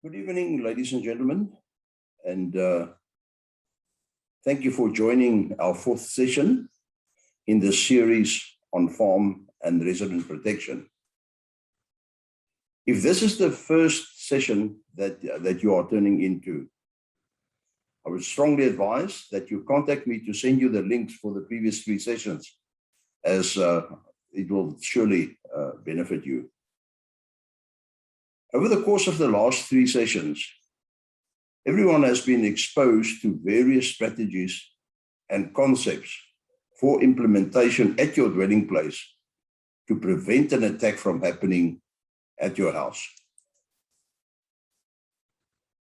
Good evening, ladies and gentlemen, and thank you for joining our fourth session in the series on farm and resident protection. If this is the first session that you are turning into, I would strongly advise that you contact me to send you the links for the previous three sessions, as it will surely benefit you. Over the course of the last three sessions, everyone has been exposed to various strategies and concepts for implementation at your dwelling place to prevent an attack from happening at your house.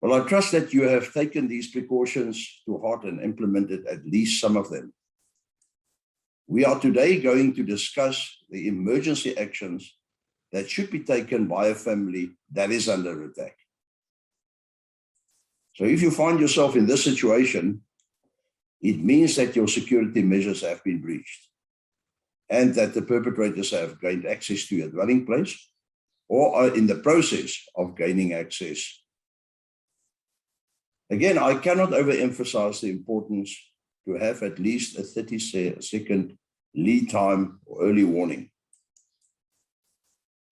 Well, I trust that you have taken these precautions to heart and implemented at least some of them. We are today going to discuss the emergency actions that should be taken by a family that is under attack. So if you find yourself in this situation, it means that your security measures have been breached and that the perpetrators have gained access to your dwelling place or are in the process of gaining access. Again, I cannot overemphasize the importance to have at least a 30-second lead time or early warning.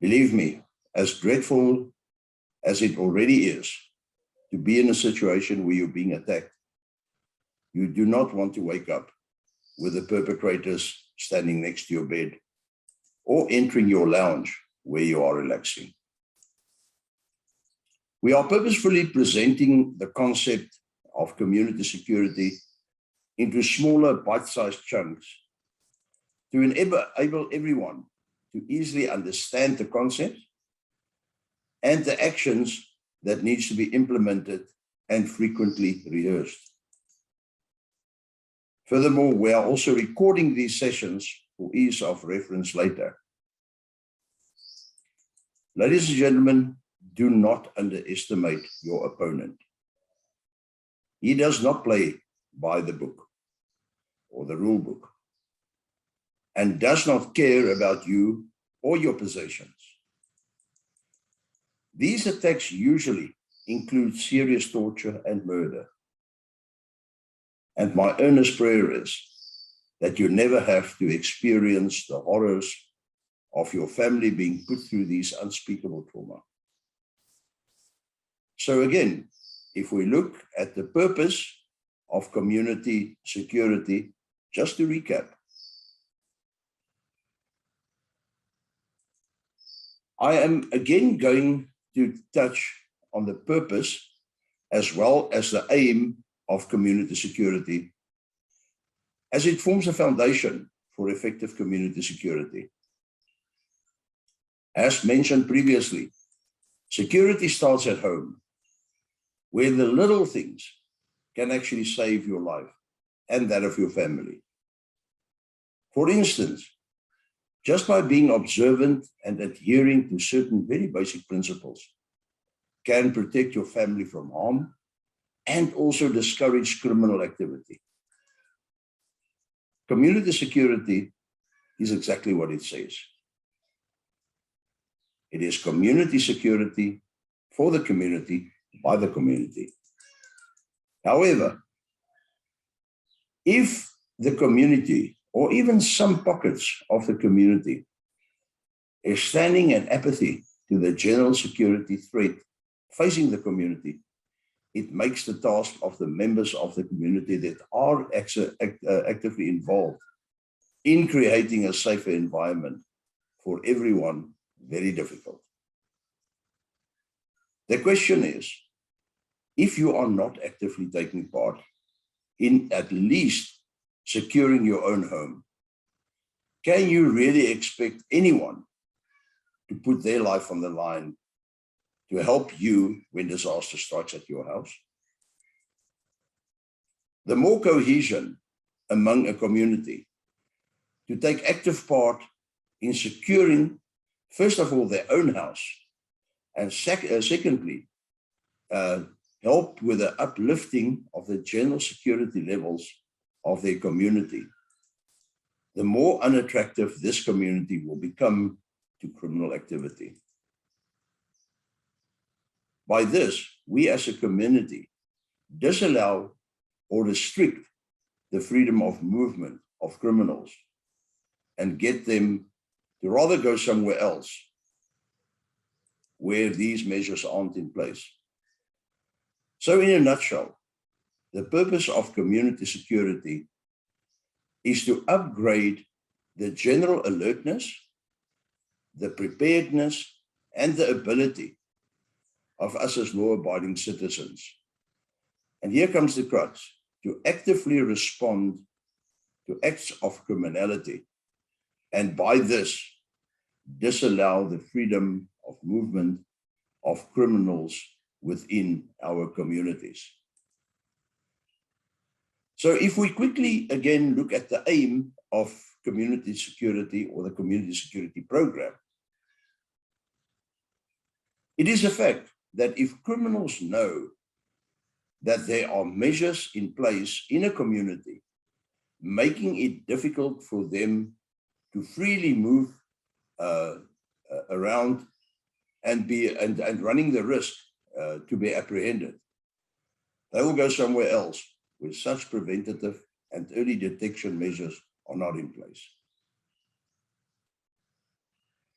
Believe me, as dreadful as it already is to be in a situation where you're being attacked, you do not want to wake up with the perpetrators standing next to your bed or entering your lounge where you are relaxing. We are purposefully presenting the concept of community security into smaller bite-sized chunks to enable everyone to easily understand the concept and the actions that needs to be implemented and frequently rehearsed. Furthermore, we are also recording these sessions for ease of reference later. Ladies and gentlemen, do not underestimate your opponent. He does not play by the book or the rule book, and does not care about you or your possessions. These attacks usually include serious torture and murder. And my earnest prayer is that you never have to experience the horrors of your family being put through these unspeakable trauma. So again, if we look at the purpose of community security, just to recap, I am again going to touch on the purpose as well as the aim of community security, as it forms a foundation for effective community security. As mentioned previously, security starts at home, where the little things can actually save your life and that of your family. For instance, just by being observant and adhering to certain very basic principles can protect your family from harm and also discourage criminal activity. Community security is exactly what it says. It is community security for the community, by the community. However, if the community or even some pockets of the community is standing in apathy to the general security threat facing the community, it makes the task of the members of the community that are actively involved in creating a safer environment for everyone very difficult. The question is, if you are not actively taking part in at least securing your own home, can you really expect anyone to put their life on the line to help you when disaster strikes at your house? The more cohesion among a community to take active part in securing, first of all, their own house, and secondly, help with the uplifting of the general security levels of their community, the more unattractive this community will become to criminal activity. By this, we as a community disallow or restrict the freedom of movement of criminals and get them to rather go somewhere else where these measures aren't in place. So in a nutshell, the purpose of community security is to upgrade the general alertness, the preparedness, and the ability of us as law-abiding citizens. And here comes the crux, to actively respond to acts of criminality, and by this, disallow the freedom of movement of criminals within our communities. So if we quickly again look at the aim of community security or the community security program, it is a fact that if criminals know that there are measures in place in a community, making it difficult for them to freely move around and running the risk to be apprehended, they will go somewhere else where such preventative and early detection measures are not in place.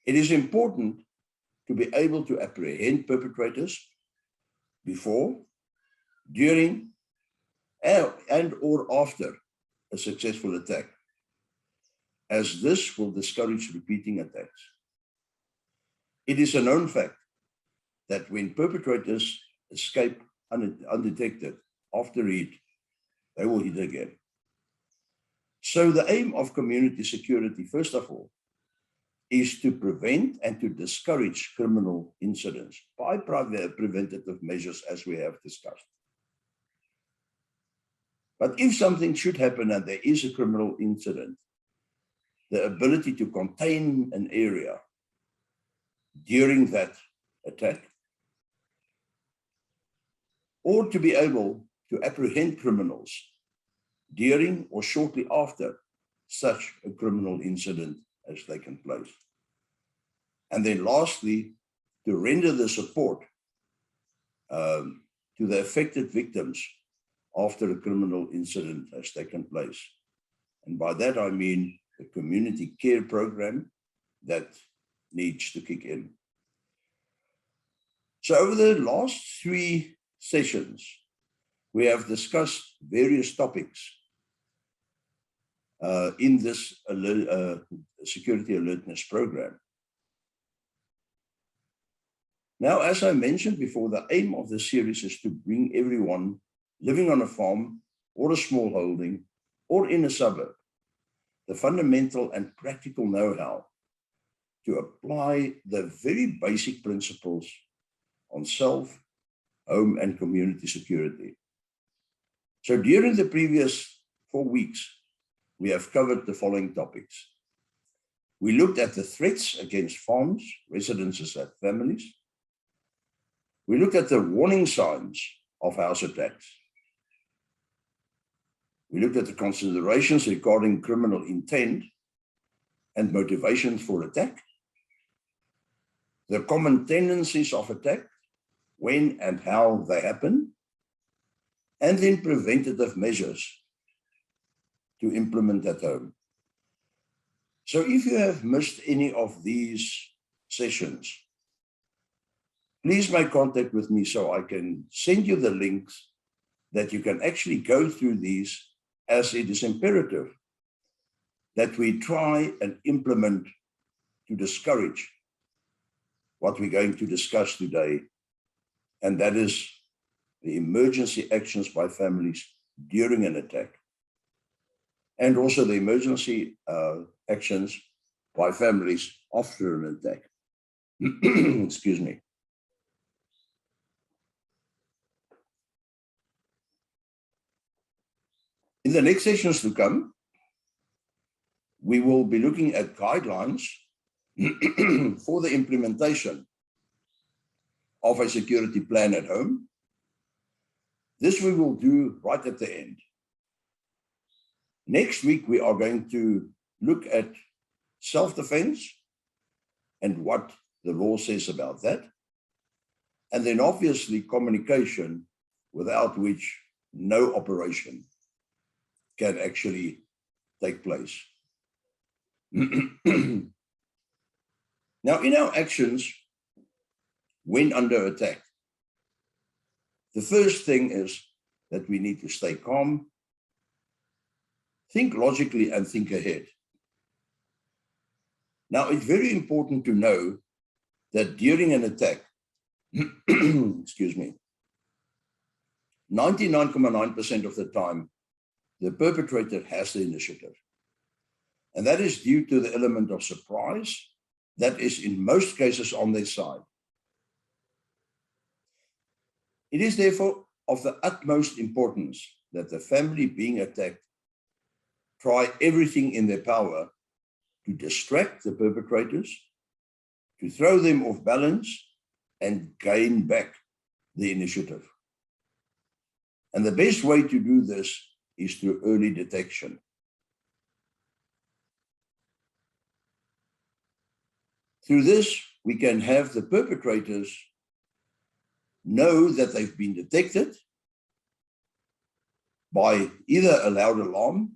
It is important to be able to apprehend perpetrators before, during, and or after a successful attack, as this will discourage repeating attacks. It is a known fact that when perpetrators escape undetected after hit, they will hit again. So the aim of community security, first of all, is to prevent and to discourage criminal incidents by preventative measures, as we have discussed. But if something should happen and there is a criminal incident, the ability to contain an area during that attack, or to be able to apprehend criminals during or shortly after such a criminal incident has taken place. And then lastly, to render the support to the affected victims after a criminal incident has taken place. And by that, I mean the community care program that needs to kick in. So over the last 3 sessions, we have discussed various topics in this security alertness program. Now, as I mentioned before, the aim of the series is to bring everyone living on a farm or a small holding or in a suburb the fundamental and practical know-how to apply the very basic principles on self, home, and community security. So during the previous 4 weeks, we have covered the following topics. We looked at the threats against farms, residences, and families. We looked at the warning signs of house attacks. We looked at the considerations regarding criminal intent and motivations for attack, the common tendencies of attack, when and how they happen, and then preventative measures to implement at home. So if you have missed any of these sessions, please make contact with me so I can send you the links that you can actually go through these, as it is imperative that we try and implement to discourage what we're going to discuss today, and that is the emergency actions by families during an attack, and also the emergency actions by families after an attack. Excuse me. In the next sessions to come, we will be looking at guidelines for the implementation of a security plan at home. This we will do right at the end. Next week, we are going to look at self-defense and what the law says about that. And then obviously communication, without which no operation can actually take place. Now, in our actions, when under attack, the first thing is that we need to stay calm, think logically, and think ahead. Now, it's very important to know that during an attack, excuse me, 99.9% of the time, the perpetrator has the initiative. And that is due to the element of surprise that is in most cases on their side. It is therefore of the utmost importance that the family being attacked try everything in their power to distract the perpetrators, to throw them off balance, and gain back the initiative. And the best way to do this is through early detection. Through this, we can have the perpetrators know that they've been detected by either a loud alarm,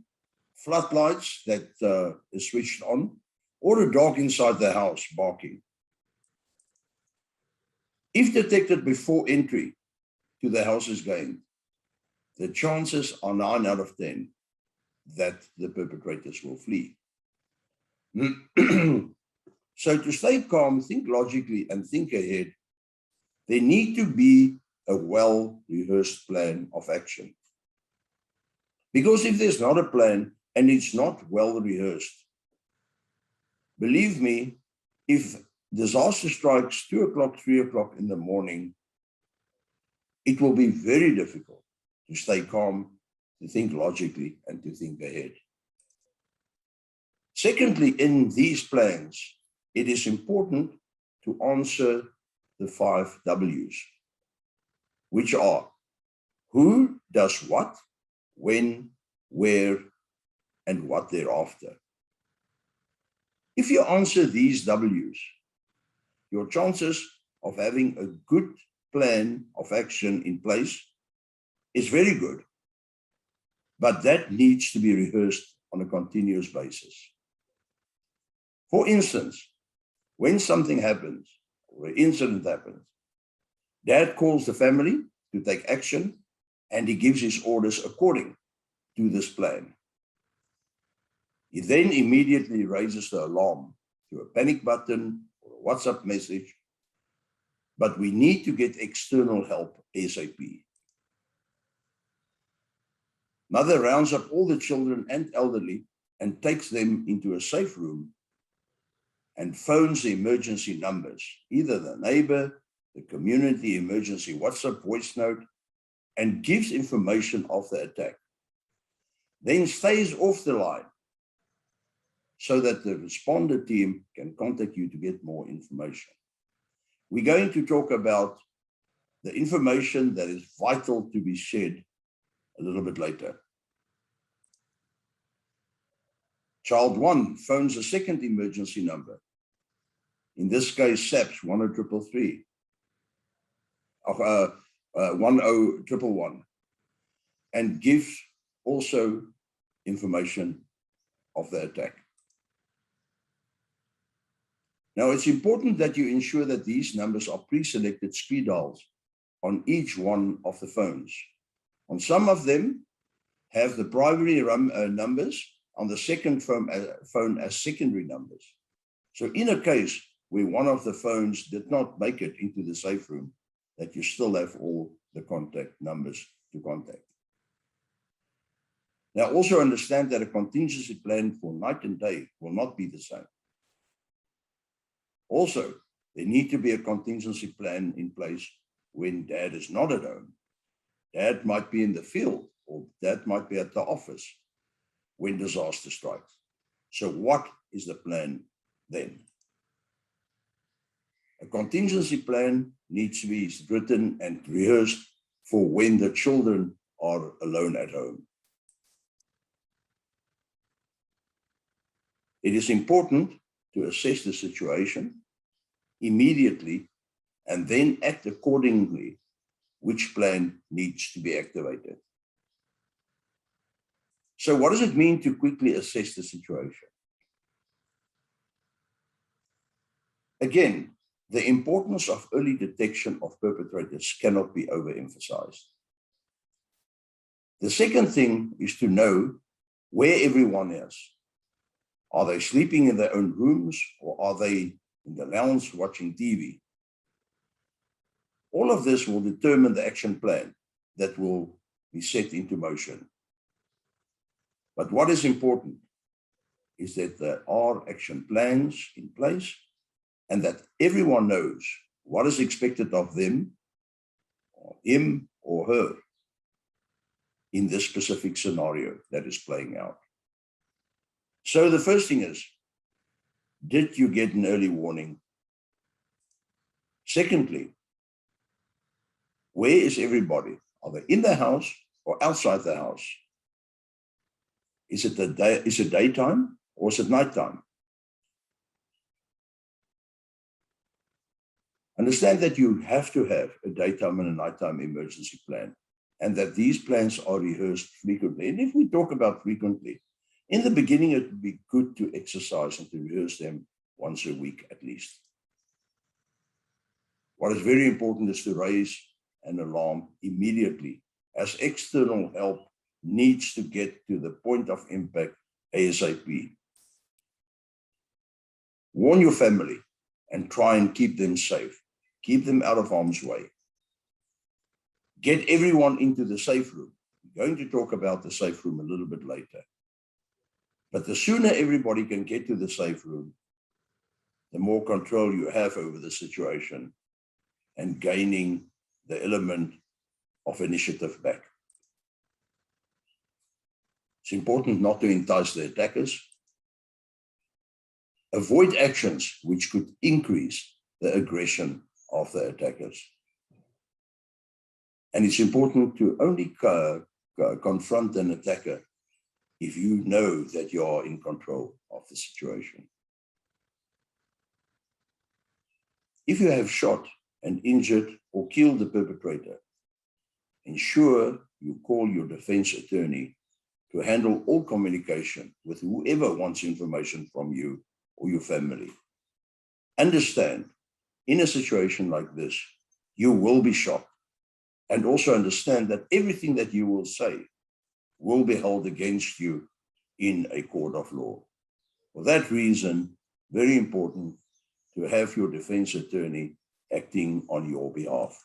floodlights that is switched on, or a dog inside the house barking. If detected before entry to the house is gained, the chances are 9 out of 10 that the perpetrators will flee. So to stay calm, think logically, and think ahead, there need to be a well-rehearsed plan of action. Because if there's not a plan and it's not well-rehearsed, believe me, if disaster strikes 2 o'clock, 3 o'clock in the morning, it will be very difficult to stay calm, to think logically, and to think ahead. Secondly, in these plans, it is important to answer the 5 W's, which are who does what, when, where, and what thereafter. If you answer these W's, your chances of having a good plan of action in place is very good, but that needs to be rehearsed on a continuous basis. For instance, when something happens, or an incident happens, Dad calls the family to take action, and he gives his orders according to this plan. He then immediately raises the alarm through a panic button or a WhatsApp message, but we need to get external help ASAP. Mother rounds up all the children and elderly and takes them into a safe room and phones the emergency numbers, either the neighbor, the community emergency WhatsApp voice note, and gives information of the attack. Then stays off the line so that the responder team can contact you to get more information. We're going to talk about the information that is vital to be shared a little bit later. Child 1 phones a second emergency number, in this case SAPS 10333, 10111, and gives also information of the attack. Now, it's important that you ensure that these numbers are pre-selected speed dials on each one of the phones. On some of them have the primary numbers, on the second phone as secondary numbers. So in a case where one of the phones did not make it into the safe room, that you still have all the contact numbers to contact. Now, also understand that a contingency plan for night and day will not be the same. Also, there need to be a contingency plan in place when Dad is not at home. Dad might be in the field, or Dad might be at the office when disaster strikes. So what is the plan then? A contingency plan needs to be written and rehearsed for when the children are alone at home. It is important to assess the situation immediately and then act accordingly which plan needs to be activated. So what does it mean to quickly assess the situation? Again, the importance of early detection of perpetrators cannot be overemphasized. The second thing is to know where everyone is. Are they sleeping in their own rooms, or are they in the lounge watching TV? All of this will determine the action plan that will be set into motion. But what is important is that there are action plans in place and that everyone knows what is expected of them, or him or her, in this specific scenario that is playing out. So the first thing is, did you get an early warning? Secondly, where is everybody? Are they in the house or outside the house? Is it daytime or is it nighttime? Understand that you have to have a daytime and a nighttime emergency plan, and that these plans are rehearsed frequently. And if we talk about frequently, in the beginning, it would be good to exercise and to rehearse them once a week at least. What is very important is to raise an alarm immediately, as external help needs to get to the point of impact ASAP. Warn your family and try and keep them safe. Keep them out of harm's way. Get everyone into the safe room. We're going to talk about the safe room a little bit later. But the sooner everybody can get to the safe room, the more control you have over the situation and gaining the element of initiative back. It's important not to entice the attackers. Avoid actions which could increase the aggression of the attackers. And it's important to only confront an attacker if you know that you are in control of the situation. If you have shot and injured or killed the perpetrator, ensure you call your defense attorney to handle all communication with whoever wants information from you or your family. Understand, in a situation like this, you will be shocked, and also understand that everything that you will say will be held against you in a court of law. For that reason, very important to have your defense attorney acting on your behalf.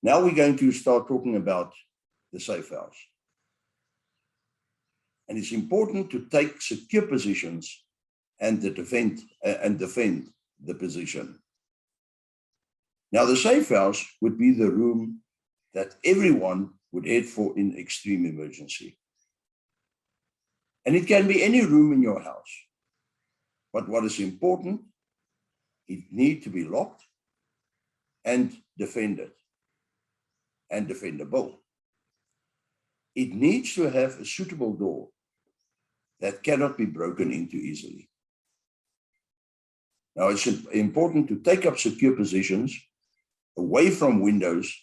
Now we're going to start talking about the safe house. And it's important to take secure positions and defend the position. Now, the safe house would be the room that everyone would head for in extreme emergency. And it can be any room in your house. But what is important, it needs to be locked and defended and defendable. It needs to have a suitable door that cannot be broken into easily. Now, it's important to take up secure positions away from windows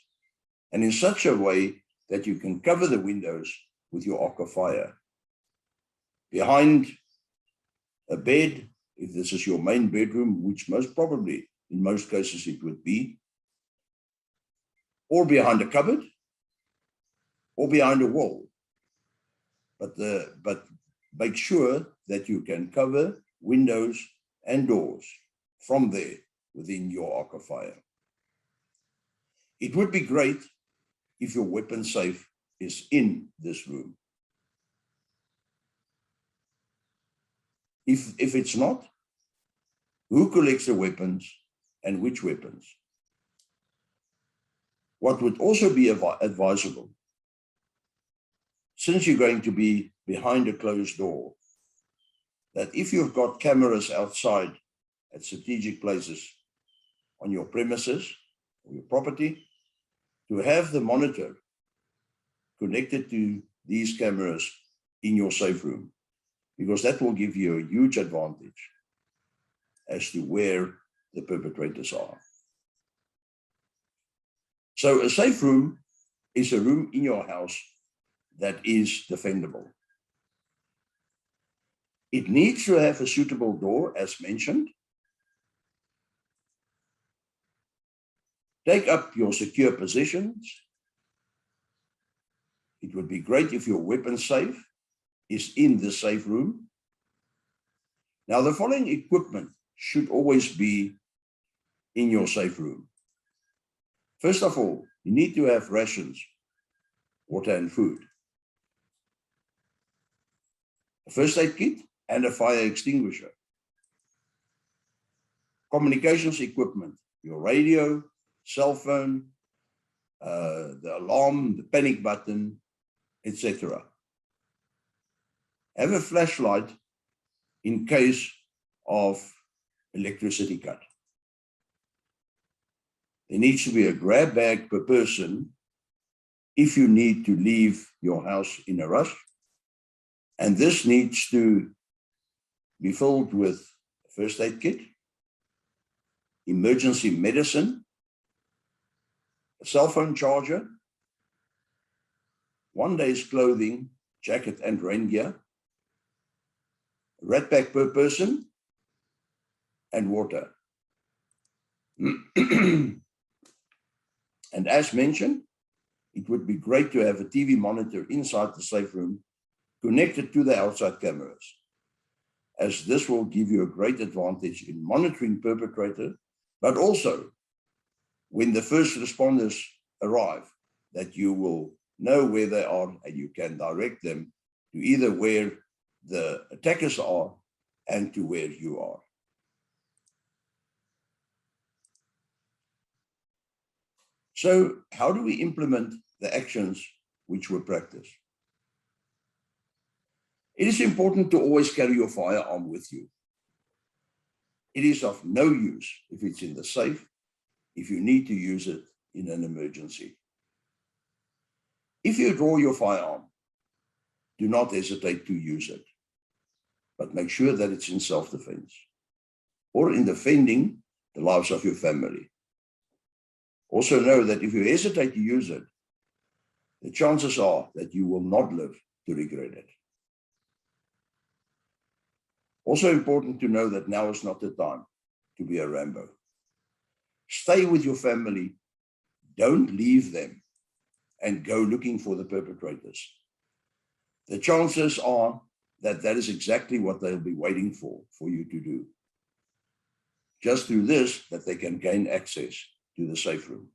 and in such a way that you can cover the windows with your arc of fire. Behind a bed, if this is your main bedroom, which most probably, in most cases, it would be, or behind a cupboard, or behind a wall. But make sure that you can cover windows and doors from there within your arc of fire. It would be great if your weapon safe is in this room. If it's not, who collects the weapons and which weapons? What would also be advisable, since you're going to be behind a closed door, that if you've got cameras outside at strategic places on your premises or your property, to have the monitor connected to these cameras in your safe room, because that will give you a huge advantage as to where the perpetrators are. So a safe room is a room in your house that is defendable. It needs to have a suitable door, as mentioned. Take up your secure positions. It would be great if your weapon safe is in the safe room. Now, the following equipment should always be in your safe room. First of all, you need to have rations, water and food, a first aid kit and a fire extinguisher, communications equipment, your radio, cell phone, the alarm, the panic button, etc. Have a flashlight in case of electricity cut. There needs to be a grab bag per person if you need to leave your house in a rush. And this needs to be filled with a first aid kit, emergency medicine, a cell phone charger, 1 day's clothing, jacket and rain gear, a rat pack per person, and water. And as mentioned, it would be great to have a TV monitor inside the safe room connected to the outside cameras, as this will give you a great advantage in monitoring perpetrators, but also when the first responders arrive, that you will know where they are and you can direct them to either where the attackers are and to where you are. So how do we implement the actions which were practiced? It is important to always carry your firearm with you. It is of no use if it's in the safe, if you need to use it in an emergency. If you draw your firearm, do not hesitate to use it, but make sure that it's in self-defense or in defending the lives of your family. Also know that if you hesitate to use it, the chances are that you will not live to regret it. Also important to know that now is not the time to be a Rambo. Stay with your family, don't leave them and go looking for the perpetrators. The chances are that that is exactly what they'll be waiting for you to do. Just through this, that they can gain access to the safe room.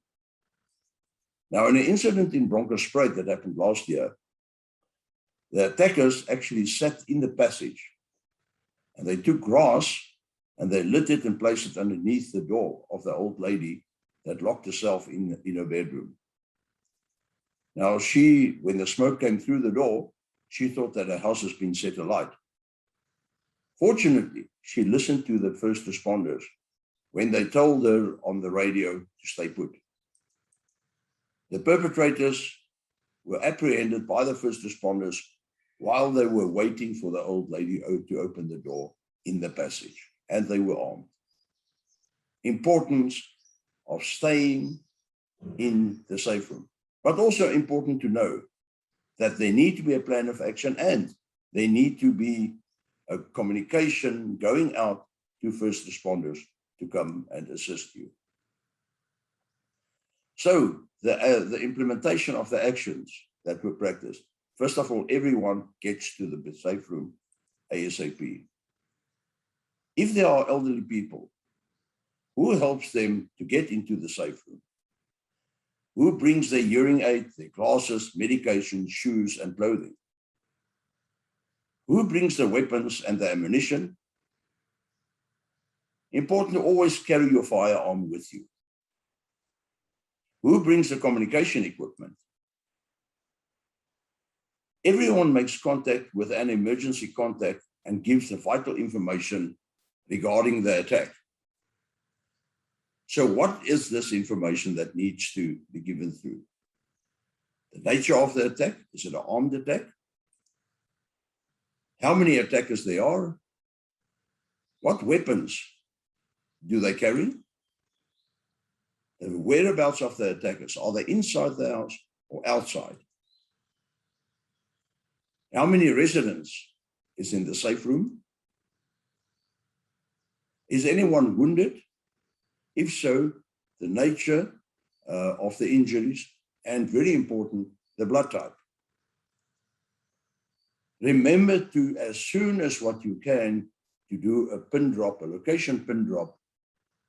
Now, in an incident in Bronkhorstspruit that happened last year, the attackers actually sat in the passage and they took grass and they lit it and placed it underneath the door of the old lady that locked herself in her bedroom. Now when the smoke came through the door, she thought that her house has been set alight. Fortunately, she listened to the first responders when they told her on the radio to stay put. The perpetrators were apprehended by the first responders while they were waiting for the old lady to open the door in the passage, and they were armed. Importance of staying in the safe room, but also important to know that there need to be a plan of action and there need to be a communication going out to first responders to come and assist you. So the implementation of the actions that were practiced, first of all, everyone gets to the safe room ASAP. If there are elderly people, who helps them to get into the safe room? Who brings their hearing aid, their glasses, medication, shoes, and clothing? Who brings the weapons and the ammunition? Important to always carry your firearm with you. Who brings the communication equipment? Everyone makes contact with an emergency contact and gives the vital information regarding the attack. So what is this information that needs to be given through? The nature of the attack, is it an armed attack? How many attackers there are? What weapons do they carry? The whereabouts of the attackers, are they inside the house or outside? How many residents is in the safe room? Is anyone wounded? If so, the nature of the injuries, and very important, the blood type. Remember to, as soon as what you can, to do a pin drop, a location pin drop,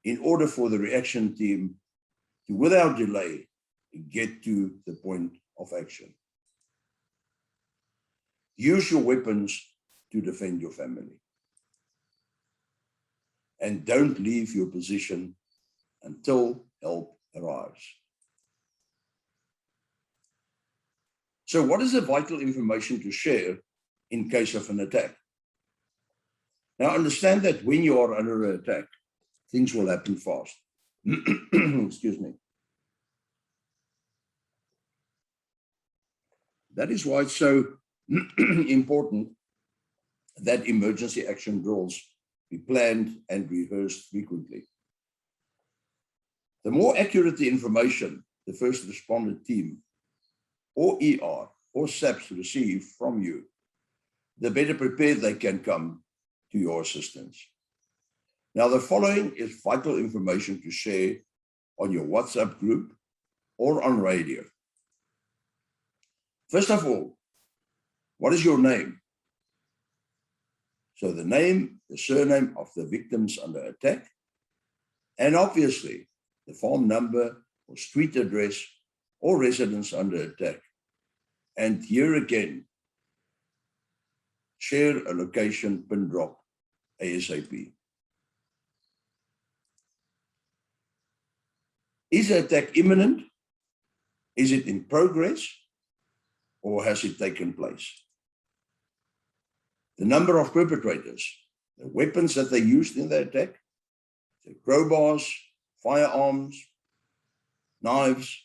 in order for the reaction team to, without delay, get to the point of action. Use your weapons to defend your family. And don't leave your position until help arrives. So what is the vital information to share in case of an attack? Now understand that when you are under an attack, things will happen fast. Excuse me. That is why it's so important that emergency action drills be planned and rehearsed frequently. The more accurate the information the first responder team or ER or SAPS receive from you, the better prepared they can come to your assistance. Now, the following is vital information to share on your WhatsApp group or on radio. First of all, what is your name? So the name, the surname of the victims under attack, and obviously the farm number or street address or residence under attack. And here again, share a location pin drop ASAP. Is the attack imminent? Is it in progress? Or has it taken place? The number of perpetrators, the weapons that they used in the attack, the crowbars, firearms, knives.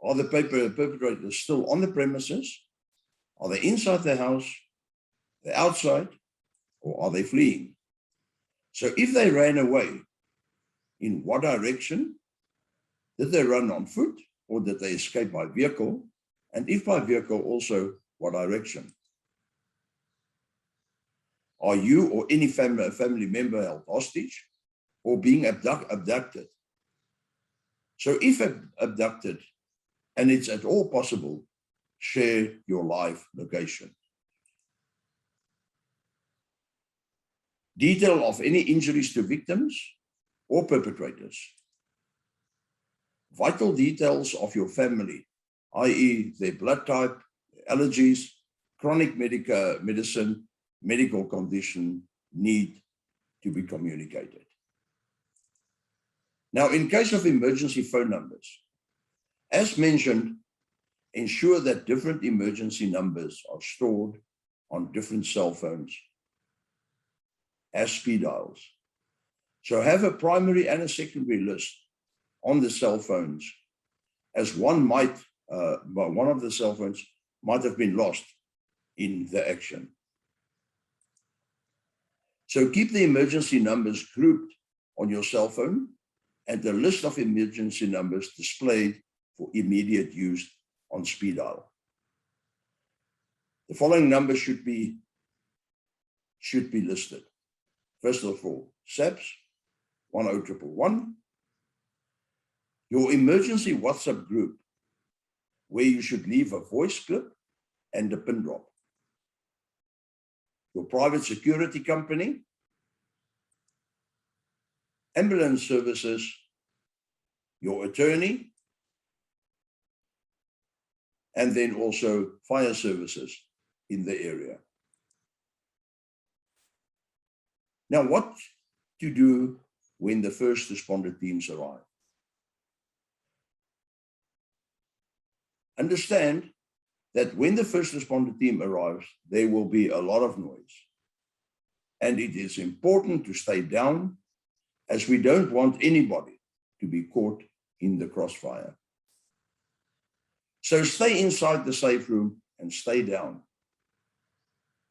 Are the perpetrators still on the premises? Are they inside the house, the outside, or are they fleeing? So if they ran away, in what direction? Did they run on foot or did they escape by vehicle? And if by vehicle, also what direction? Are you or any family member held hostage or being abducted? So if abducted, and it's at all possible, share your live location. Detail of any injuries to victims or perpetrators. Vital details of your family, i.e. their blood type, their allergies, chronic medicine, medical condition need to be communicated. Now, in case of emergency phone numbers, as mentioned, ensure that different emergency numbers are stored on different cell phones as speed dials. So have a primary and a secondary list on the cell phones, as one of the cell phones might have been lost in the action. So keep the emergency numbers grouped on your cell phone and the list of emergency numbers displayed for immediate use on speed dial. The following numbers should be listed. First of all, SAPS 10111, your emergency WhatsApp group, where you should leave a voice clip and a pin drop. Your private security company, ambulance services, your attorney, and then also fire services in the area. Now, what to do when the first responder teams arrive? Understand that when the first responder team arrives, there will be a lot of noise. And it is important to stay down, as we don't want anybody to be caught in the crossfire. So stay inside the safe room and stay down.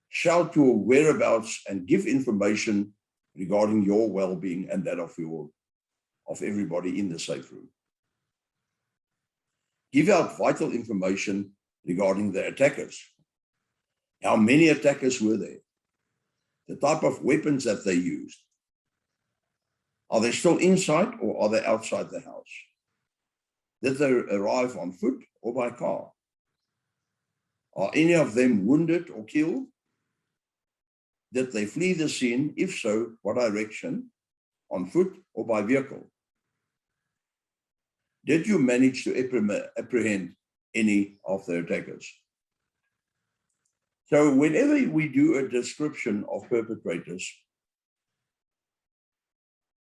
Shout your whereabouts and give information regarding your well-being and that of everybody in the safe room. Give out vital information regarding the attackers. How many attackers were there? The type of weapons that they used. Are they still inside or are they outside the house? Did they arrive on foot or by car? Are any of them wounded or killed? Did they flee the scene? If so, what direction? On foot or by vehicle? Did you manage to apprehend any of the attackers? So whenever we do a description of perpetrators,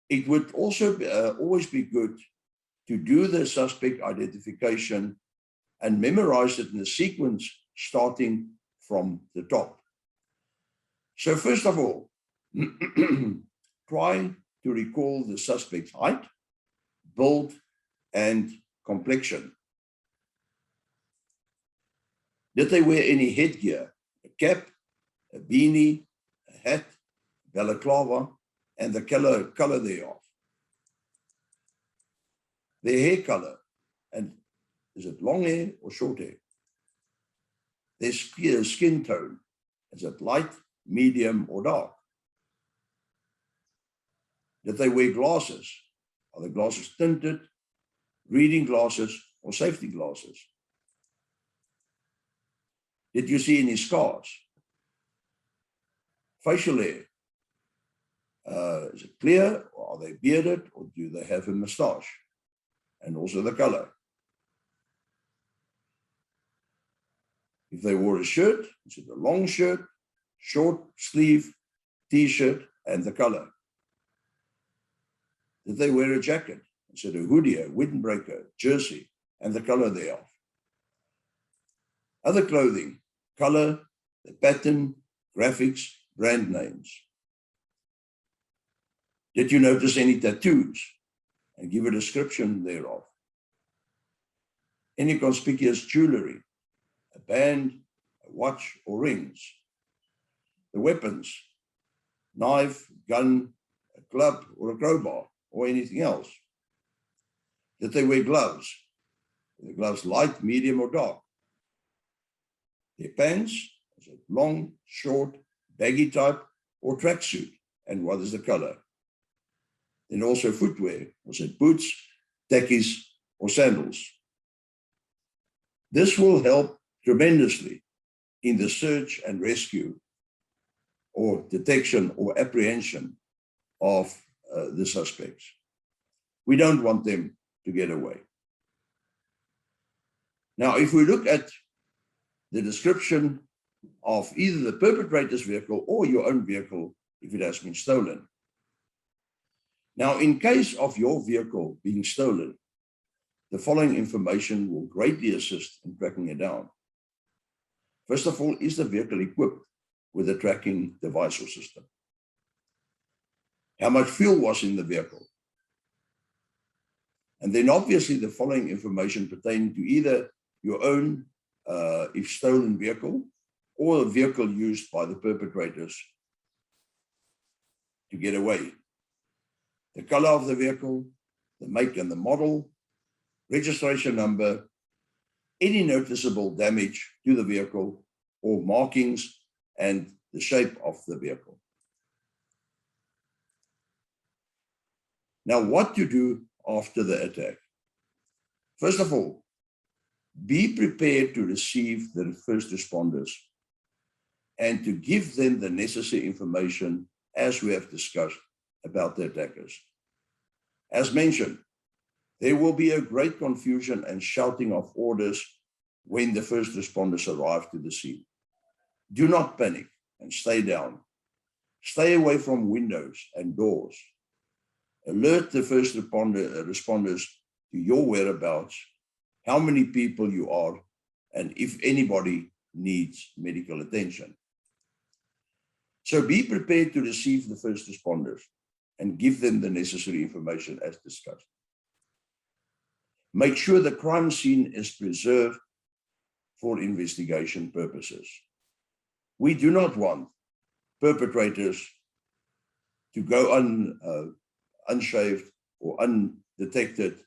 it would also always be good to do the suspect identification and memorize it in a sequence starting from the top. So first of all, try to recall the suspect's height, build, and complexion. Did they wear any headgear? A cap, a beanie, a hat, balaclava, and the color thereof. Their hair color, and is it long hair or short hair? Their skin tone, is it light, medium, or dark? Did they wear glasses? Are the glasses tinted, reading glasses, or safety glasses? Did you see any scars? Facial hair. Is it clear, or are they bearded, or do they have a moustache? And also the color. If they wore a shirt, is it a long shirt, short sleeve, t-shirt, and the color? Did they wear a jacket? Is it a hoodie, a windbreaker, jersey, and the color thereof? Other clothing, color, the pattern, graphics, brand names. Did you notice any tattoos? And give a description thereof. Any conspicuous jewelry, a band, a watch, or rings. The weapons, knife, gun, a club, or a crowbar, or anything else. Did they wear gloves? Are the gloves light, medium, or dark? Their pants, is it long, short, baggy type, or tracksuit? And what is the color? Then also footwear, was it boots, tackies, or sandals? This will help tremendously in the search and rescue or detection or apprehension of the suspects. We don't want them to get away. Now, if we look at the description of either the perpetrator's vehicle or your own vehicle, if it has been stolen. Now, in case of your vehicle being stolen, the following information will greatly assist in tracking it down. First of all, is the vehicle equipped with a tracking device or system? How much fuel was in the vehicle? And then obviously the following information pertaining to either your own, if stolen vehicle, or a vehicle used by the perpetrators to get away. The color of the vehicle, the make and the model, registration number, any noticeable damage to the vehicle, or markings, and the shape of the vehicle. Now, what to do after the attack? First of all, be prepared to receive the first responders and to give them the necessary information as we have discussed about the attackers. As mentioned, there will be a great confusion and shouting of orders when the first responders arrive to the scene. Do not panic and stay down. Stay away from windows and doors. Alert the first responders to your whereabouts, how many people you are, and if anybody needs medical attention. So be prepared to receive the first responders and give them the necessary information as discussed. Make sure the crime scene is preserved for investigation purposes. We do not want perpetrators to go unshaved or undetected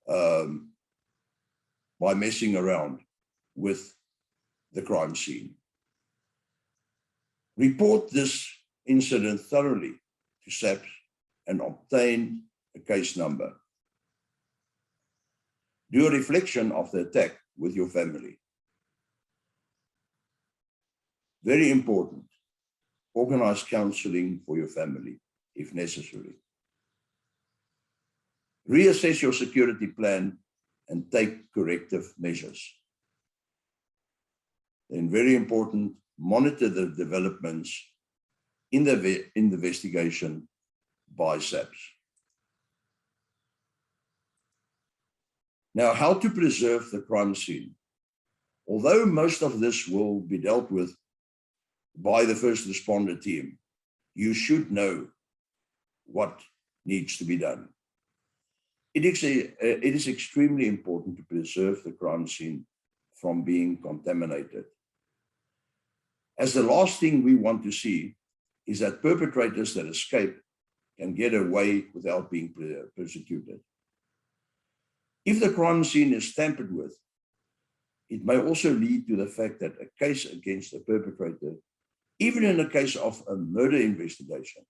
by messing around with the crime scene. Report this incident thoroughly to SAPS and obtain a case number. Do a reflection of the attack with your family. Very important. Organize counseling for your family if necessary. Reassess your security plan and take corrective measures. Then very important, monitor the developments in the investigation by SAPS. Now, how to preserve the crime scene. Although most of this will be dealt with by the first responder team, you should know what needs to be done. It is extremely important to preserve the crime scene from being contaminated, as the last thing we want to see is that perpetrators that escape can get away without being persecuted. If the crime scene is tampered with, it may also lead to the fact that a case against a perpetrator, even in a case of a murder investigation,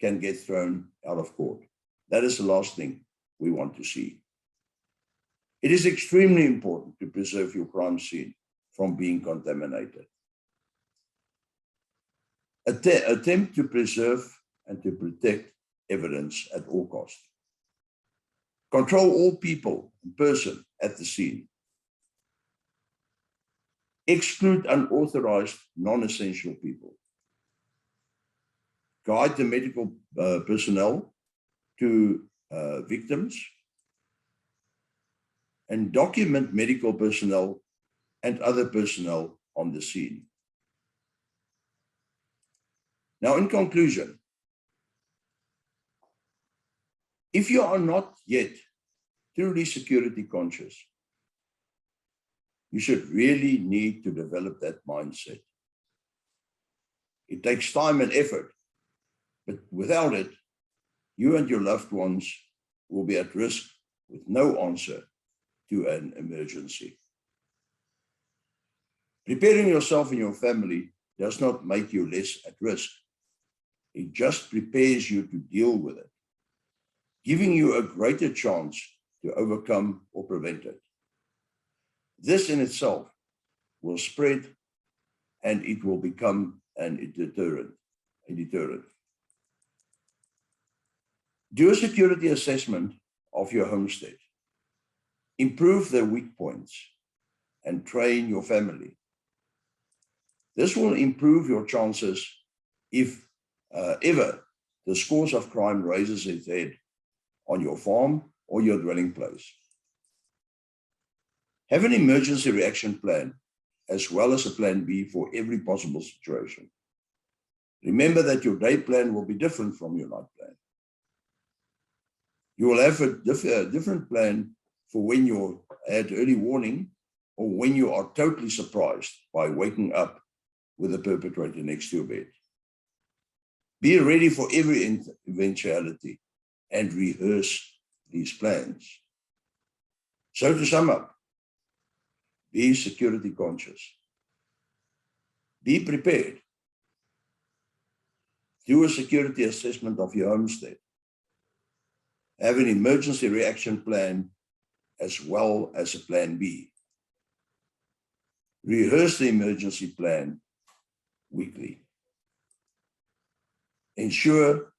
can get thrown out of court. That is the last thing we want to see. It is extremely important to preserve your crime scene from being contaminated. Attempt to preserve and to protect evidence at all costs. Control all people and person at the scene. Exclude unauthorized, non-essential people. Guide the medical personnel to victims, and document medical personnel and other personnel on the scene. Now, in conclusion, if you are not yet truly security conscious, you should really need to develop that mindset. It takes time and effort, but without it, you and your loved ones will be at risk with no answer to an emergency. Preparing yourself and your family does not make you less at risk. It just prepares you to deal with it, giving you a greater chance to overcome or prevent it. This in itself will spread, and it will become a deterrent. Do a security assessment of your homestead. Improve the weak points and train your family. This will improve your chances if ever the scores of crime raises its head on your farm or your dwelling place. Have an emergency reaction plan as well as a plan B for every possible situation. Remember that your day plan will be different from your night plan. You will have a different plan for when you're at early warning or when you are totally surprised by waking up with a perpetrator next to your bed. Be ready for every eventuality and rehearse these plans. So to sum up, be security conscious. Be prepared. Do a security assessment of your homestead. Have an emergency reaction plan as well as a plan B. Rehearse the emergency plan weekly. Ensure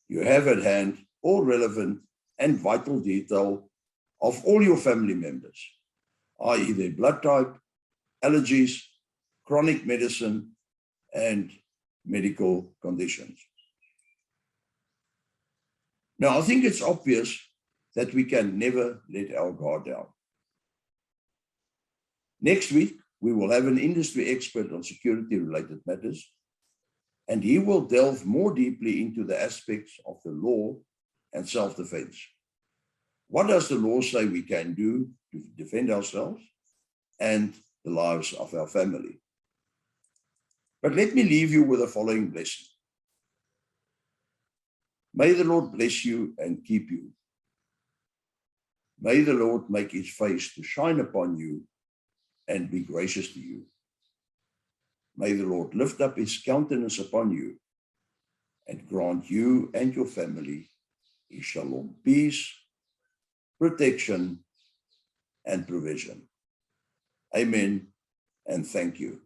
you have at hand all relevant and vital detail of all your family members, i.e. their blood type, allergies, chronic medicine, and medical conditions. Now, I think it's obvious that we can never let our guard down. Next week, we will have an industry expert on security-related matters, and he will delve more deeply into the aspects of the law and self-defense. What does the law say we can do to defend ourselves and the lives of our family? But let me leave you with the following blessing. May the Lord bless you and keep you. May the Lord make his face to shine upon you and be gracious to you. May the Lord lift up his countenance upon you and grant you and your family his shalom, peace, protection, and provision. Amen, and thank you.